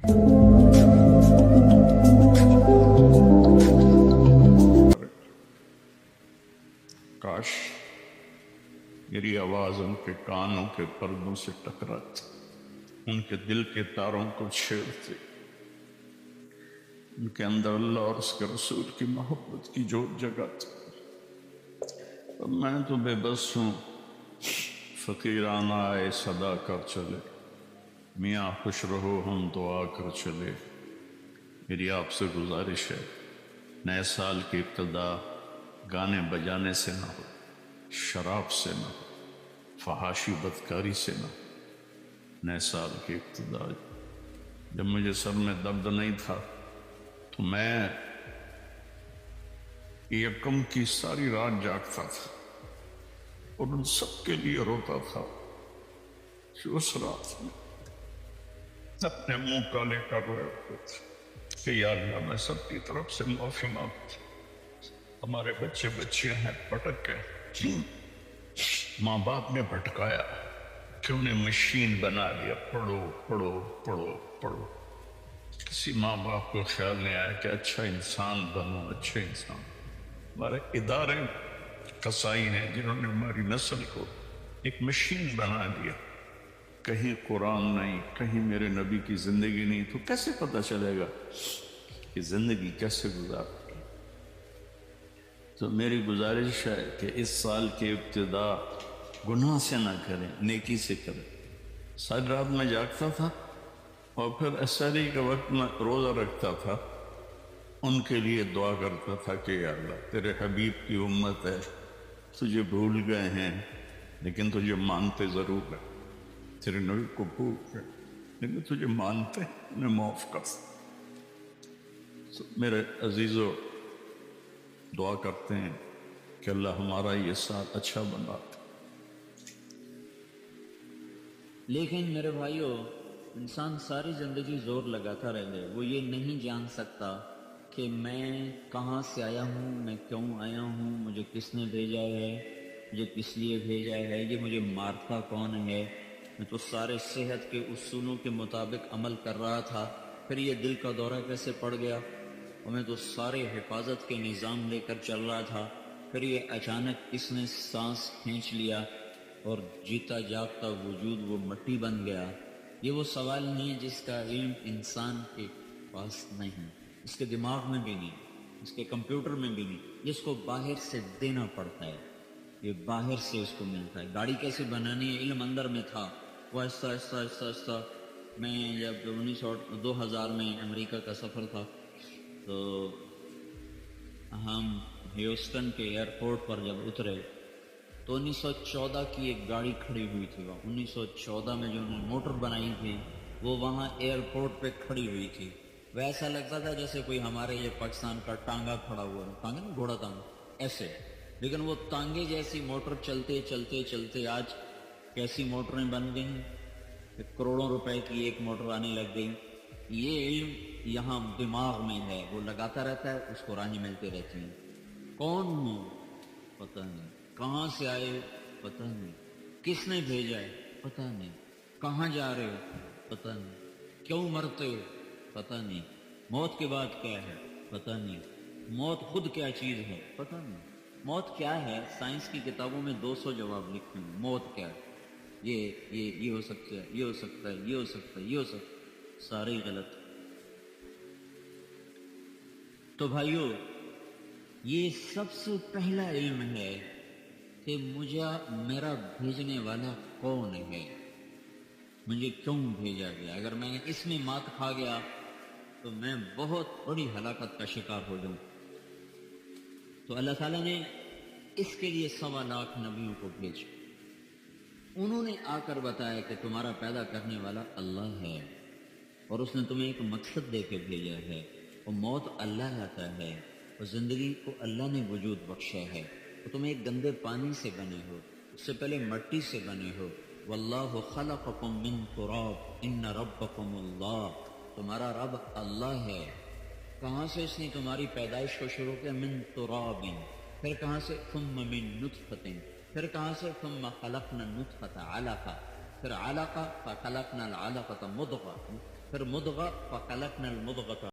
کاش میری آواز ان کے کانوں کے پردوں سے ٹکراتی، ان کے دل کے تاروں کو چھیڑتی، ان کے اندر اللہ اور اس کے رسول کی محبت کی جوت جگاتی۔ اور میں تو بے بس ہوں، فقیرانہ آئے صدا کر چلے، میاں خوش رہو ہم دعا کر چلے۔ میری آپ سے گزارش ہے، نئے سال کی ابتدا گانے بجانے سے نہ ہو، شراب سے نہ ہو، فحاشی بدکاری سے نہ ہو۔ نئے سال کی ابتدا جب مجھے سر میں درد نہیں تھا تو میں یکم کی ساری رات جاگتا تھا اور ان سب کے لیے روتا تھا جو اس رات میں اپنے منہ کالے کر رہے ہوتے تھے کہ یا اللہ میں سب کی طرف سے معافی مانگتا ہوں۔ ہمارے بچے بچیاں ہیں بھٹک گئے، ماں باپ نے بھٹکایا کہ انہیں مشین بنا لیا، پڑھو پڑھو پڑھو پڑھو۔ کسی ماں باپ کو خیال نہیں آیا کہ اچھا انسان بنو، اچھے انسان۔ ہمارے ادارے قصائی ہیں جنہوں نے ہماری نسل کو ایک مشین بنا دیا، کہیں قرآن نہیں، کہیں میرے نبی کی زندگی نہیں، تو کیسے پتہ چلے گا کہ زندگی کیسے گزارتی؟ تو میری گزارش ہے کہ اس سال کی ابتدا گناہ سے نہ کریں، نیکی سے کریں۔ ساری رات میں جاگتا تھا اور پھر عصری کے وقت میں روزہ رکھتا تھا، ان کے لیے دعا کرتا تھا کہ یا اللہ تیرے حبیب کی امت ہے، تجھے بھول گئے ہیں لیکن تجھے مانتے ضرور ہیں، تیرے نبی کو بھول گئے لیکن تجھے مانتے ہیں، انہیں معاف کر۔ تو میرے عزیزو، دعا کرتے ہیں کہ اللہ ہمارا یہ سال اچھا بنا دے۔ لیکن میرے بھائیو، انسان ساری زندگی زور لگاتا رہے، وہ یہ نہیں جان سکتا کہ میں کہاں سے آیا ہوں، میں کیوں آیا ہوں، مجھے کس نے بھیجا ہے، مجھے کس لیے بھیجا ہے، یہ مجھے مارتا کون ہے۔ میں تو سارے صحت کے اصولوں کے مطابق عمل کر رہا تھا، پھر یہ دل کا دورہ کیسے پڑ گیا؟ اور میں تو سارے حفاظت کے نظام لے کر چل رہا تھا، پھر یہ اچانک کس نے سانس کھینچ لیا اور جیتا جاگتا وجود وہ مٹی بن گیا؟ یہ وہ سوال نہیں جس کا علم انسان کے پاس نہیں، اس کے دماغ میں بھی نہیں، اس کے کمپیوٹر میں بھی نہیں، اس کو باہر سے دینا پڑتا ہے، یہ باہر سے اس کو ملتا ہے۔ گاڑی کیسے بنانی ہے علم اندر میں تھا، وہ آہستہ آہستہ آہستہ آہستہ۔ میں جب 2000 میں امریکہ کا سفر تھا تو ہم ہیوسٹن کے ایئرپورٹ پر جب اترے تو 1914 کی ایک گاڑی کھڑی ہوئی تھی، وہ 1914 میں جو انہوں نے موٹر بنائی تھی وہ وہاں ایئرپورٹ پہ کھڑی ہوئی تھی۔ وہ ایسا لگتا تھا جیسے کوئی ہمارے یہ پاکستان کا ٹانگا کھڑا ہوا ہے، ٹانگا نہیں، گھوڑا ٹانگا ایسے، لیکن وہ ٹانگے جیسی موٹر چلتے چلتے چلتے آج کیسی موٹریں بن گئیں کہ کروڑوں روپے کی ایک موٹر آنے لگ گئی۔ یہ علم یہاں دماغ میں ہے، وہ لگاتا رہتا ہے، اس کو راہیں ملتے رہتی ہیں۔ کون ہو پتہ نہیں، کہاں سے آئے پتہ نہیں، کس نے بھیجا ہے پتہ نہیں، کہاں جا رہے ہو پتہ نہیں، کیوں مرتے ہو پتہ نہیں، موت کے بعد کیا ہے پتہ نہیں، موت خود کیا چیز ہے پتہ نہیں۔ موت کیا ہے؟ سائنس کی کتابوں میں 200 جواب لکھے ہیں، موت کیا ہے، یہ ہو سکتا ہے، یہ ہو سکتا ہے، یہ ہو سکتا ہے، یہ ہو سکتا ہے، سارے غلط۔ تو بھائیو، یہ سب سے پہلا علم ہے کہ مجھے میرا بھیجنے والا کون ہے، مجھے کیوں بھیجا گیا۔ اگر میں اس میں مات کھا گیا تو میں بہت بڑی ہلاکت کا شکار ہو جاؤں۔ تو اللہ تعالیٰ نے اس کے لیے 1.25 لاکھ نبیوں کو بھیجا، انہوں نے آ کر بتایا کہ تمہارا پیدا کرنے والا اللہ ہے اور اس نے تمہیں ایک مقصد دے کے بھیجا ہے، اور موت اللہ لاتا ہے اور زندگی کو اللہ نے وجود بخشا ہے، اور تم ایک گندے پانی سے بنے ہو، اس سے پہلے مٹی سے بنے ہو۔ واللہ خلقکم من تراب ان ربکم اللہ، تمہارا رب اللہ ہے۔ کہاں سے اس نے تمہاری پیدائش کو شروع کیا؟ من تراب، پھر کہاں سے؟ ثم من نطفۃ، پھر کہاں سے؟ ثم خلقنا النطفۃ علقہ، پھر علقہ فخلقنا العلقۃ مضغہ، پھر مدغہ فخلقنا المدغۃ